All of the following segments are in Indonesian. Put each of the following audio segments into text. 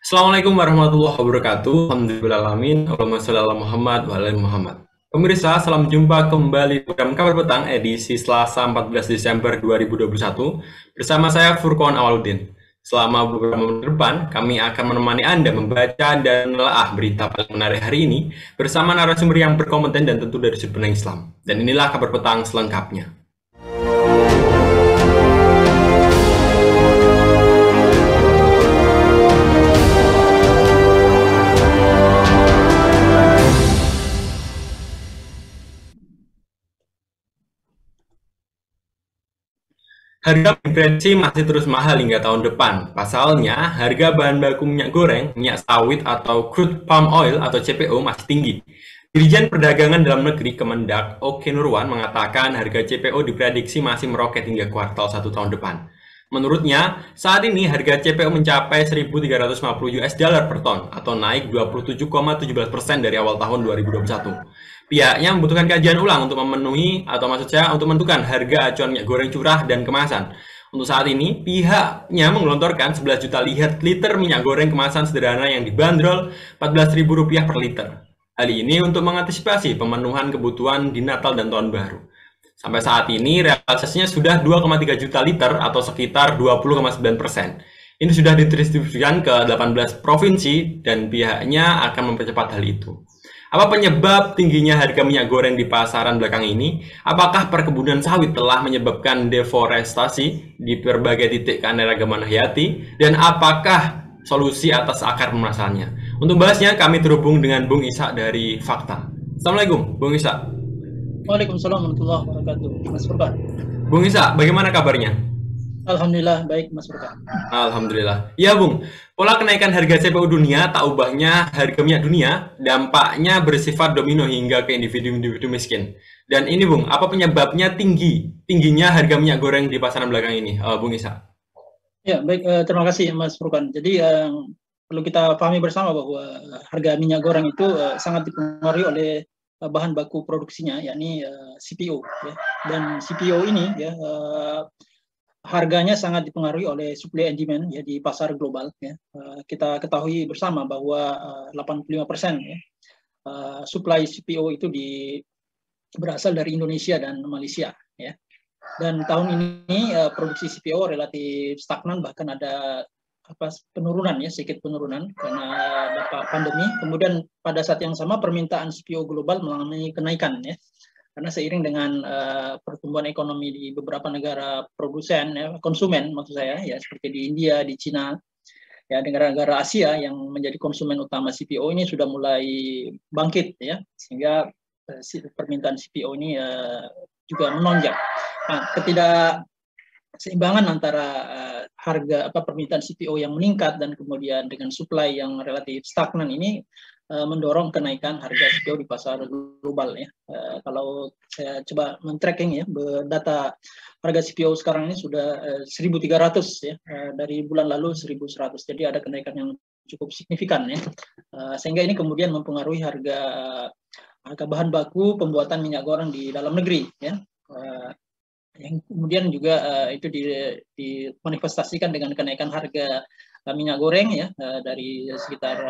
Assalamualaikum warahmatullahi wabarakatuh. Alhamdulillahirrahmanirrahim. Allahumma sholli ala Muhammad wa ala ali Muhammad. Pemirsa, salam jumpa kembali di program Kabar Petang edisi Selasa 14 Desember 2021 bersama saya Furqon Awaludin. Selama beberapa menit depan, kami akan menemani Anda membaca dan menelaah berita paling menarik hari ini bersama narasumber yang berkompeten dan tentu dari sudut pandang Islam. Dan inilah Kabar Petang selengkapnya. Harga diprediksi masih terus mahal hingga tahun depan. Pasalnya, harga bahan baku minyak goreng, minyak sawit atau crude palm oil atau CPO masih tinggi. Dirjen Perdagangan Dalam Negeri Kemendak Oke Nurwan mengatakan harga CPO diprediksi masih meroket hingga kuartal 1 tahun depan. Menurutnya, saat ini harga CPO mencapai 1.350 US dollar per ton atau naik 27,17% dari awal tahun 2021. Pihaknya membutuhkan kajian ulang untuk memenuhi atau maksud saya untuk menentukan harga acuan minyak goreng curah dan kemasan. Untuk saat ini, pihaknya menggelontorkan 11 juta liter minyak goreng kemasan sederhana yang dibanderol Rp14.000 per liter. Hal ini untuk mengantisipasi pemenuhan kebutuhan di Natal dan Tahun Baru. Sampai saat ini, realisasinya sudah 2,3 juta liter atau sekitar 20,9%. Ini sudah didistribusikan ke 18 provinsi dan pihaknya akan mempercepat hal itu. Apa penyebab tingginya harga minyak goreng di pasaran belakang ini? Apakah perkebunan sawit telah menyebabkan deforestasi di berbagai titik keanekaragaman hayati? Dan apakah solusi atas akar permasalahannya? Untuk bahasnya, kami terhubung dengan Bung Ishak dari Fakta. Assalamualaikum, Bung Ishak. Waalaikumsalam warahmatullahi wabarakatuh. Mas Furqan. Bung Ishak, bagaimana kabarnya? Alhamdulillah baik Mas Furqan. Alhamdulillah. Ya, Bung. Pola kenaikan harga CPO dunia tak ubahnya harga minyak dunia, dampaknya bersifat domino hingga ke individu-individu miskin. Dan ini, Bung, apa penyebabnya tingginya harga minyak goreng di pasaran belakang ini, Bung Isa? Ya, baik, terima kasih Mas Furqan. Jadi perlu kita pahami bersama bahwa harga minyak goreng itu sangat dipengaruhi oleh bahan baku produksinya, yakni CPO. Ya. Dan CPO ini ya harganya sangat dipengaruhi oleh supply and demand ya di pasar global. Ya. Kita ketahui bersama bahwa 85% ya, supply CPO itu berasal dari Indonesia dan Malaysia. Ya. Dan tahun ini produksi CPO relatif stagnan, bahkan ada penurunan ya, sedikit penurunan karena dampak pandemi. Kemudian pada saat yang sama permintaan CPO global mengalami kenaikan ya, karena seiring dengan pertumbuhan ekonomi di beberapa negara produsen ya, konsumen maksud saya ya, seperti di India, di Cina ya, negara-negara Asia yang menjadi konsumen utama CPO ini sudah mulai bangkit ya, sehingga permintaan CPO ini juga menonjak. Nah, ketidakseimbangan antara harga permintaan CPO yang meningkat dan kemudian dengan supply yang relatif stagnan ini mendorong kenaikan harga CPO di pasar global ya. Kalau saya coba men-tracking ya, data harga CPO sekarang ini sudah 1.300 ya, dari bulan lalu 1.100. Jadi ada kenaikan yang cukup signifikan ya. Sehingga ini kemudian mempengaruhi harga bahan baku pembuatan minyak goreng di dalam negeri ya. Yang kemudian juga itu dimanifestasikan dengan kenaikan harga minyak goreng ya, dari sekitar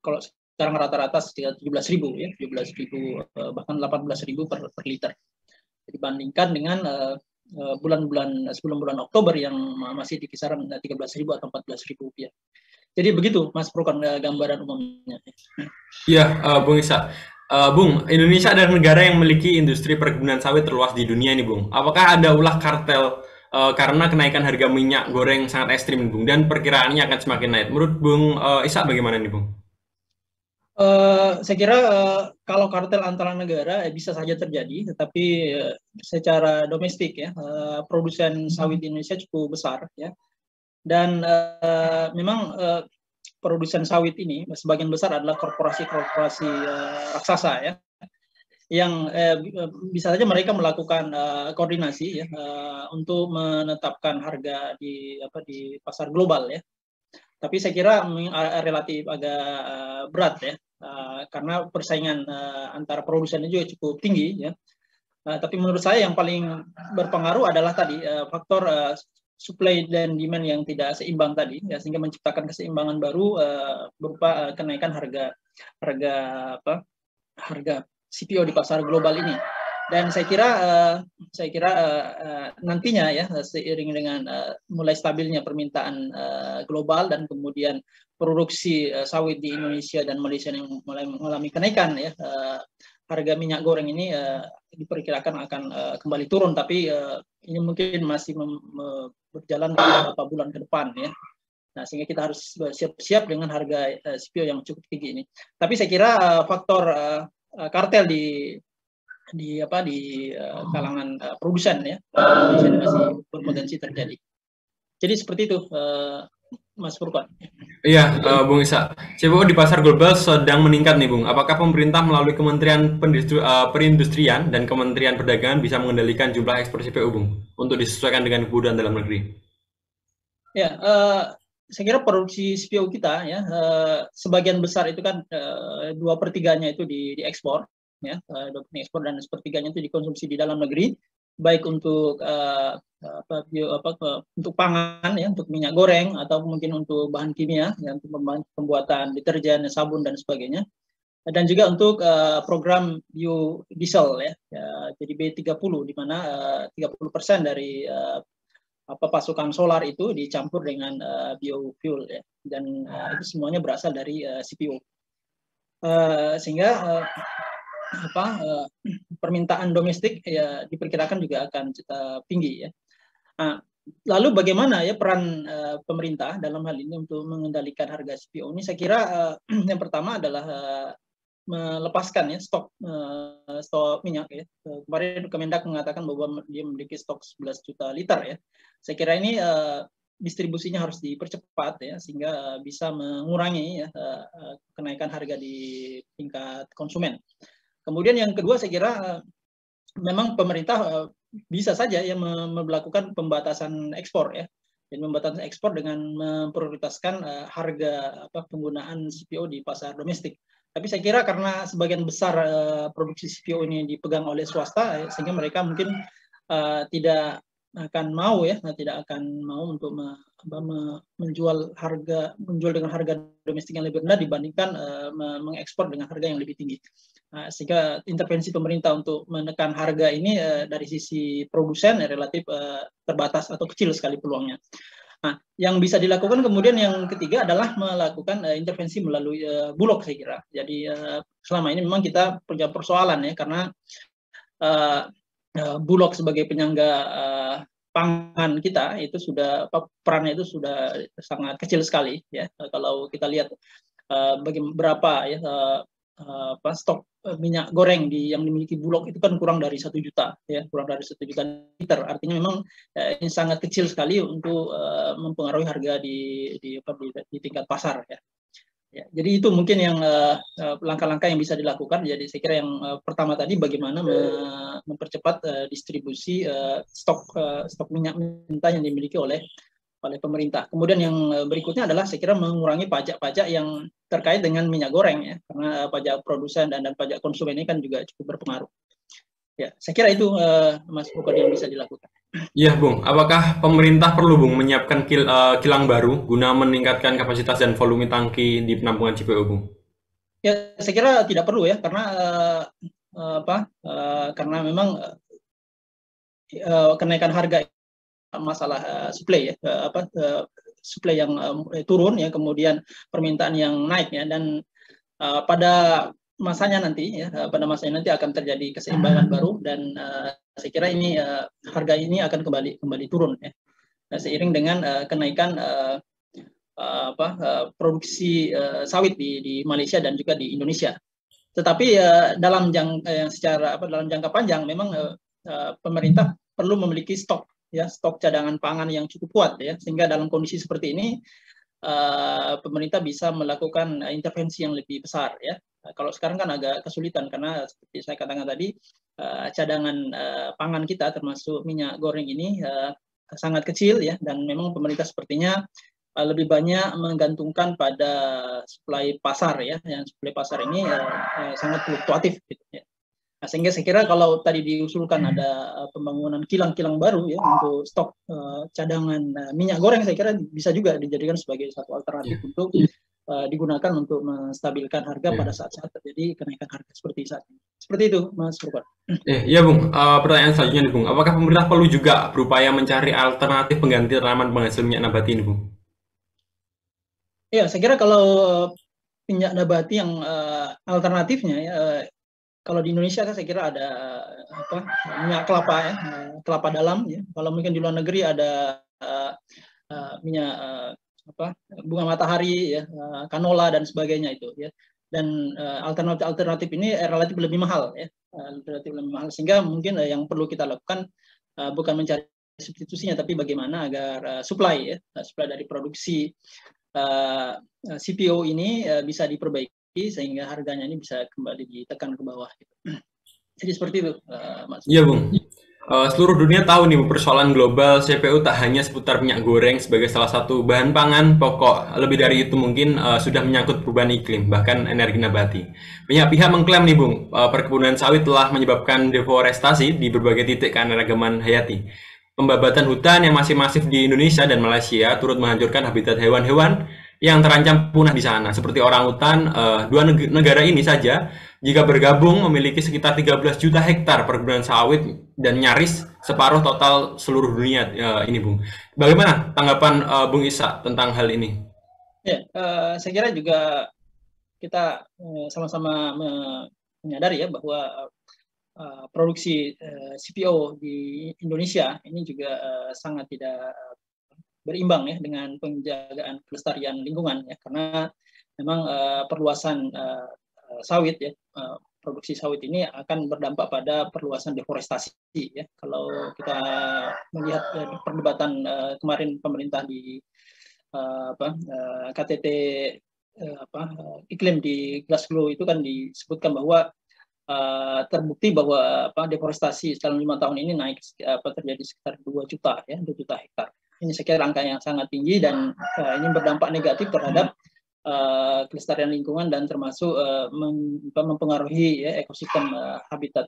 kalau sekarang rata-rata sekitar 17.000 ya, 17.000 bahkan 18.000 per liter dibandingkan dengan bulan-bulan sebelum bulan Oktober yang masih di kisaran 13.000 atau 14.000 rupiah. Jadi begitu Mas Furqan gambaran umumnya. Iya, Bung Isa. Bung, Indonesia adalah negara yang memiliki industri perkebunan sawit terluas di dunia ini, Bung. Apakah ada ulah kartel karena kenaikan harga minyak goreng sangat ekstrim, Bung, dan perkiraannya akan semakin naik? Menurut Bung Isa bagaimana nih, Bung? Saya kira kalau kartel antara negara bisa saja terjadi, tetapi secara domestik ya, produsen sawit di Indonesia cukup besar ya, dan memang produsen sawit ini sebagian besar adalah korporasi-korporasi raksasa ya, yang bisa saja mereka melakukan koordinasi ya, untuk menetapkan harga di pasar global ya. Tapi saya kira relatif agak berat ya, karena persaingan antara produsennya juga cukup tinggi ya. Tapi menurut saya yang paling berpengaruh adalah tadi faktor supply dan demand yang tidak seimbang tadi, ya, sehingga menciptakan keseimbangan baru berupa kenaikan harga CPO di pasar global ini. Dan saya kira nantinya ya, seiring dengan mulai stabilnya permintaan global dan kemudian produksi sawit di Indonesia dan Malaysia yang mulai mengalami kenaikan ya, harga minyak goreng ini diperkirakan akan kembali turun, tapi ini mungkin masih berjalan beberapa bulan ke depan ya. Nah, sehingga kita harus siap-siap dengan harga CPO yang cukup tinggi ini. Tapi saya kira faktor kartel di kalangan produsen ya, Indonesia masih berpotensi terjadi. Jadi seperti itu, Mas Furqan. Iya, Bung Isa. CPO di pasar global sedang meningkat nih, Bung. Apakah pemerintah melalui Kementerian Perindustrian dan Kementerian Perdagangan bisa mengendalikan jumlah ekspor CPO, Bung, untuk disesuaikan dengan kebutuhan dalam negeri? Ya, saya kira produksi CPO kita ya, sebagian besar itu kan 2/3-nya itu diekspor. Ya, ekspor dan sepertiganya itu dikonsumsi di dalam negeri, baik untuk untuk pangan ya, untuk minyak goreng atau mungkin untuk bahan kimia ya, untuk pembuatan deterjen, sabun dan sebagainya, dan juga untuk program biodiesel ya, jadi B30, di mana 30% dari pasokan solar itu dicampur dengan biofuel ya, dan itu semuanya berasal dari CPO, sehingga permintaan domestik ya diperkirakan juga akan tinggi ya. Nah, lalu bagaimana ya peran pemerintah dalam hal ini untuk mengendalikan harga CPO ini? Saya kira yang pertama adalah melepaskan ya stok minyak ya. Kemarin Kemendak mengatakan bahwa dia memiliki stok 11 juta liter ya. Saya kira ini distribusinya harus dipercepat ya, sehingga bisa mengurangi ya kenaikan harga di tingkat konsumen. Kemudian yang kedua, saya kira memang pemerintah bisa saja ya melakukan pembatasan ekspor ya, dan pembatasan ekspor dengan memprioritaskan harga penggunaan CPO di pasar domestik. Tapi saya kira karena sebagian besar produksi CPO ini dipegang oleh swasta, sehingga mereka mungkin tidak akan mau untuk menjual dengan harga domestik yang lebih rendah dibandingkan mengekspor dengan harga yang lebih tinggi. Sehingga intervensi pemerintah untuk menekan harga ini dari sisi produsen relatif terbatas atau kecil sekali peluangnya. Nah, yang bisa dilakukan kemudian yang ketiga adalah melakukan intervensi melalui Bulog, saya kira. Jadi selama ini memang kita punya persoalan ya, karena Bulog sebagai penyangga pangan kita itu sudah perannya itu sudah sangat kecil sekali ya. Kalau kita lihat berapa ya stok minyak goreng yang dimiliki Bulog itu kan kurang dari 1 juta ya, kurang dari 1 juta liter. Artinya memang ini sangat kecil sekali untuk mempengaruhi harga di tingkat pasar ya. Ya, jadi itu mungkin yang langkah-langkah yang bisa dilakukan. Jadi saya kira yang pertama tadi bagaimana mempercepat distribusi stok minyak mentah yang dimiliki oleh pemerintah. Kemudian yang berikutnya adalah saya kira mengurangi pajak-pajak yang terkait dengan minyak goreng ya, karena pajak produsen dan pajak konsumen ini kan juga cukup berpengaruh. Ya, saya kira itu Mas Furqan yang bisa dilakukan. Iya, Bung. Apakah pemerintah perlu, Bung, menyiapkan kilang baru guna meningkatkan kapasitas dan volume tangki di penampungan CPO, Bung? Ya, saya kira tidak perlu ya, karena karena memang kenaikan harga masalah supply ya, supply yang turun ya, kemudian permintaan yang naik ya, dan pada masanya nanti akan terjadi keseimbangan baru, dan saya kira ini harga ini akan kembali turun ya, seiring dengan kenaikan produksi sawit di Malaysia dan juga di Indonesia. Tetapi dalam jangka panjang memang pemerintah perlu memiliki stok cadangan pangan yang cukup kuat ya, sehingga dalam kondisi seperti ini pemerintah bisa melakukan intervensi yang lebih besar ya. Kalau sekarang kan agak kesulitan karena seperti saya katakan tadi, cadangan pangan kita termasuk minyak goreng ini sangat kecil ya, dan memang pemerintah sepertinya lebih banyak menggantungkan pada suplai pasar ya, yang suplai pasar ini sangat fluktuatif gitu ya. Nah, sehingga saya kira kalau tadi diusulkan ada pembangunan kilang-kilang baru ya untuk stok cadangan minyak goreng, saya kira bisa juga dijadikan sebagai satu alternatif untuk digunakan untuk menstabilkan harga pada saat-saat terjadi kenaikan harga seperti saat ini. Seperti itu, Mas Purban. Iya Bung, pertanyaan selanjutnya nih Bung, apakah pemerintah perlu juga berupaya mencari alternatif pengganti tanaman penghasil minyak nabati ini Bung? Ya, saya kira kalau minyak nabati yang alternatifnya ya, kalau di Indonesia kan saya kira ada minyak kelapa ya, kelapa dalam ya. Kalau mungkin di luar negeri ada minyak bunga matahari ya, canola dan sebagainya itu ya. Dan alternatif ini relatif lebih mahal ya, relatif lebih mahal, sehingga mungkin yang perlu kita lakukan bukan mencari substitusinya, tapi bagaimana agar supply ya, supply dari produksi CPO ini bisa diperbaiki sehingga harganya ini bisa kembali ditekan ke bawah. Jadi seperti itu, Mas. Iya Bung. Seluruh dunia tahu nih persoalan global CPO tak hanya seputar minyak goreng sebagai salah satu bahan pangan pokok. Lebih dari itu mungkin sudah menyangkut perubahan iklim, bahkan energi nabati. Banyak pihak mengklaim nih Bung, perkebunan sawit telah menyebabkan deforestasi di berbagai titik keanekaragaman hayati. Pembabatan hutan yang masih masif di Indonesia dan Malaysia turut menghancurkan habitat hewan-hewan yang terancam punah di sana. Seperti orangutan, dua negara ini saja jika bergabung memiliki sekitar 13 juta hektar perkebunan sawit dan nyaris separuh total seluruh dunia ini, Bung. Bagaimana tanggapan Bung Isa tentang hal ini? Ya, saya kira juga kita sama-sama menyadari ya bahwa produksi CPO di Indonesia ini juga sangat tidak berimbang ya dengan penjagaan kelestarian lingkungan ya, karena memang perluasan sawit ya, produksi sawit ini akan berdampak pada perluasan deforestasi ya. Kalau kita melihat perdebatan kemarin pemerintah di KTT iklim di Glasgow itu kan disebutkan bahwa terbukti bahwa deforestasi dalam 5 tahun ini naik terjadi sekitar 2 juta ya, 2 juta hektar. Ini saya kira angka yang sangat tinggi dan ini berdampak negatif terhadap kelestarian lingkungan dan termasuk mempengaruhi ya, ekosistem habitat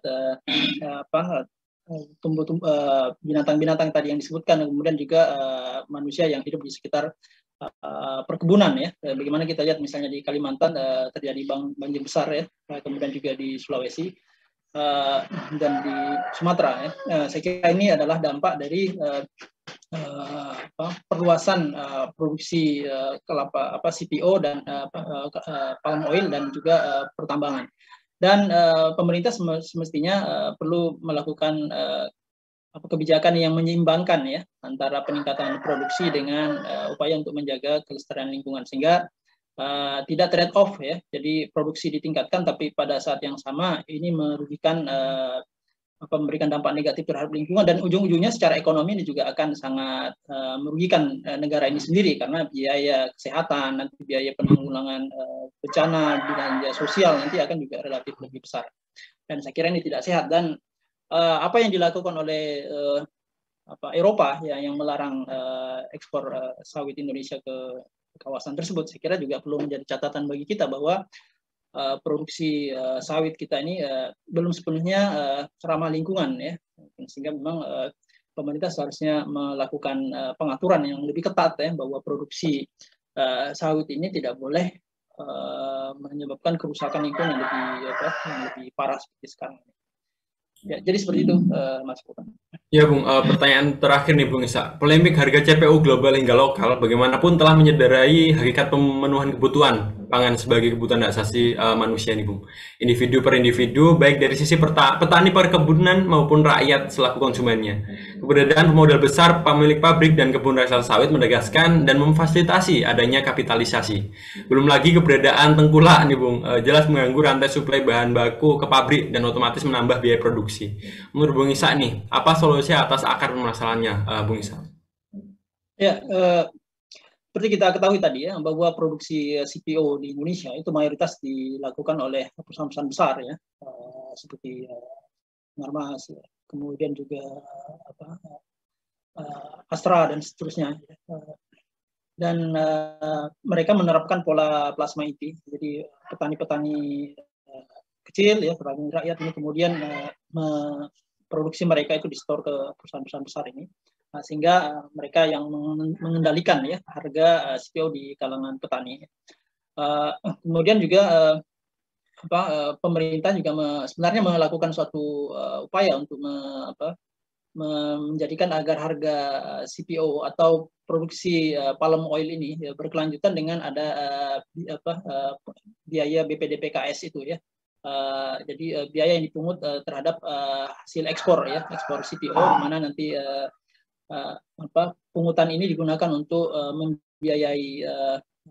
binatang-binatang tadi yang disebutkan, kemudian juga manusia yang hidup di sekitar perkebunan ya. Bagaimana kita lihat misalnya di Kalimantan terjadi banjir besar ya, kemudian juga di Sulawesi dan di Sumatera ya. Saya kira ini adalah dampak dari perluasan produksi kelapa CPO dan palm oil dan juga pertambangan. Dan pemerintah semestinya perlu melakukan kebijakan yang menyeimbangkan ya antara peningkatan produksi dengan upaya untuk menjaga kelestarian lingkungan, sehingga tidak trade off ya. Jadi produksi ditingkatkan tapi pada saat yang sama ini merugikan memberikan dampak negatif terhadap lingkungan, dan ujung-ujungnya secara ekonomi ini juga akan sangat merugikan negara ini sendiri, karena biaya kesehatan, nanti biaya penanggulangan bencana, belanja sosial nanti akan juga relatif lebih besar. Dan saya kira ini tidak sehat. Dan apa yang dilakukan oleh Eropa ya, yang melarang ekspor sawit Indonesia ke kawasan tersebut, saya kira juga perlu menjadi catatan bagi kita bahwa produksi sawit kita ini belum sepenuhnya ramah lingkungan ya, sehingga memang pemerintah seharusnya melakukan pengaturan yang lebih ketat ya, bahwa produksi sawit ini tidak boleh menyebabkan kerusakan lingkungan yang lebih parah seperti sekarang. Ya, jadi seperti itu, Mas Bukan. Ya Bung, pertanyaan terakhir nih Bung Isa. Polemik harga CPO global hingga lokal bagaimanapun telah menyadarai hakikat pemenuhan kebutuhan pangan sebagai kebutuhan asasi manusia nih Bung. Individu per individu, baik dari sisi petani perkebunan maupun rakyat selaku konsumennya. Keberadaan pemodal besar, pemilik pabrik dan kebun rakyat sawit menegaskan dan memfasilitasi adanya kapitalisasi. Belum lagi keberadaan tengkulak nih Bung, jelas mengganggu rantai suplai bahan baku ke pabrik dan otomatis menambah biaya produksi. Menurut Bung Isa nih, apa solusi atas akar permasalahannya, Bung Isa? Ya, seperti kita ketahui tadi ya, bahwa produksi CPO di Indonesia itu mayoritas dilakukan oleh perusahaan-perusahaan besar ya, seperti Narmas, kemudian juga Astra dan seterusnya. Dan mereka menerapkan pola plasma inti. Jadi petani-petani kecil ya, petani rakyat ini kemudian produksi mereka itu di-store ke perusahaan-perusahaan besar ini, sehingga mereka yang mengendalikan ya harga CPO di kalangan petani. Kemudian juga pemerintah juga sebenarnya melakukan suatu upaya untuk menjadikan agar harga CPO atau produksi palm oil ini ya, berkelanjutan dengan ada biaya BPDPKS itu ya. Jadi biaya yang dipungut terhadap hasil ekspor ya, ekspor CPO, di mana nanti pungutan ini digunakan untuk membiayai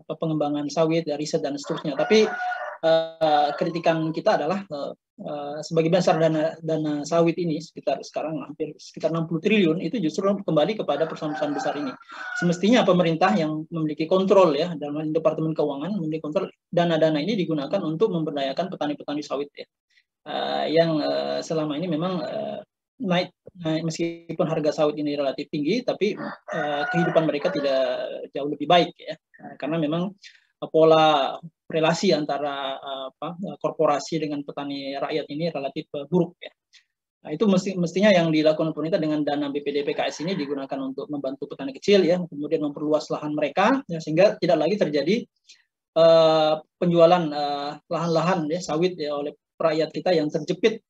pengembangan sawit, riset dan seterusnya. Tapi kritikan kita adalah sebagai besar dana sawit ini sekarang hampir sekitar 60 triliun itu justru kembali kepada perusahaan-perusahaan besar ini. Semestinya pemerintah yang memiliki kontrol ya, dalam Departemen Keuangan memiliki kontrol, dana-dana ini digunakan untuk memberdayakan petani-petani sawit ya, yang selama ini memang naik meskipun harga sawit ini relatif tinggi, tapi kehidupan mereka tidak jauh lebih baik ya, karena memang pola relasi antara korporasi dengan petani rakyat ini relatif buruk ya. Nah, itu mestinya yang dilakukan pemerintah dengan dana BPDPKS ini digunakan untuk membantu petani kecil ya, kemudian memperluas lahan mereka ya, sehingga tidak lagi terjadi penjualan lahan-lahan ya sawit ya oleh rakyat kita yang terjepit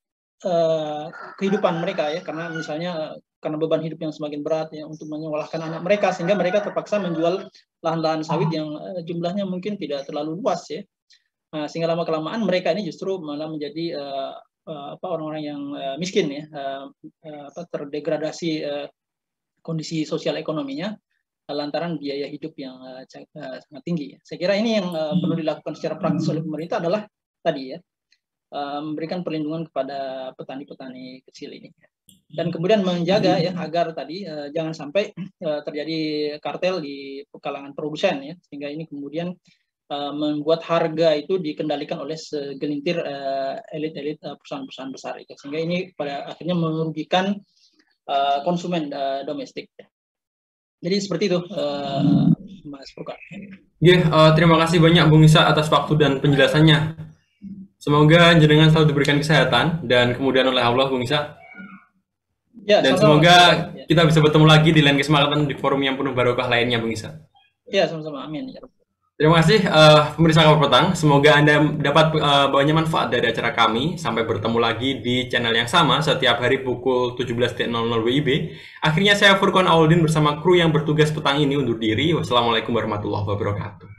kehidupan mereka ya, karena misalnya karena beban hidup yang semakin berat ya untuk menyekolahkan anak mereka, sehingga mereka terpaksa menjual lahan-lahan sawit yang jumlahnya mungkin tidak terlalu luas ya. Sehingga lama-kelamaan mereka ini justru malah menjadi orang-orang yang miskin ya, terdegradasi kondisi sosial ekonominya lantaran biaya hidup yang sangat tinggi. Saya kira ini yang perlu dilakukan secara praktis oleh pemerintah adalah tadi ya, memberikan perlindungan kepada petani-petani kecil ini. Dan kemudian menjaga ya agar tadi jangan sampai terjadi kartel di kalangan produsen ya, sehingga ini kemudian membuat harga itu dikendalikan oleh segelintir elit-elit perusahaan-perusahaan besar itu, sehingga ini pada akhirnya merugikan konsumen domestik. Jadi seperti itu, Mas Purka. Terima kasih banyak Bung Isa atas waktu dan penjelasannya. Semoga jenengan selalu diberikan kesehatan dan kemudian oleh Allah, Bung Isa. Ya, dan semoga kita bisa bertemu lagi di lain kesempatan di forum yang penuh barokah lainnya, Bung Isa. Ya, sama-sama. Amin. Terima kasih pemirsa Kabar Petang. Semoga Anda dapat banyak manfaat dari acara kami. Sampai bertemu lagi di channel yang sama setiap hari pukul 17.00 WIB. Akhirnya saya Furqan Auldin bersama kru yang bertugas petang ini undur diri. Wassalamualaikum warahmatullahi wabarakatuh.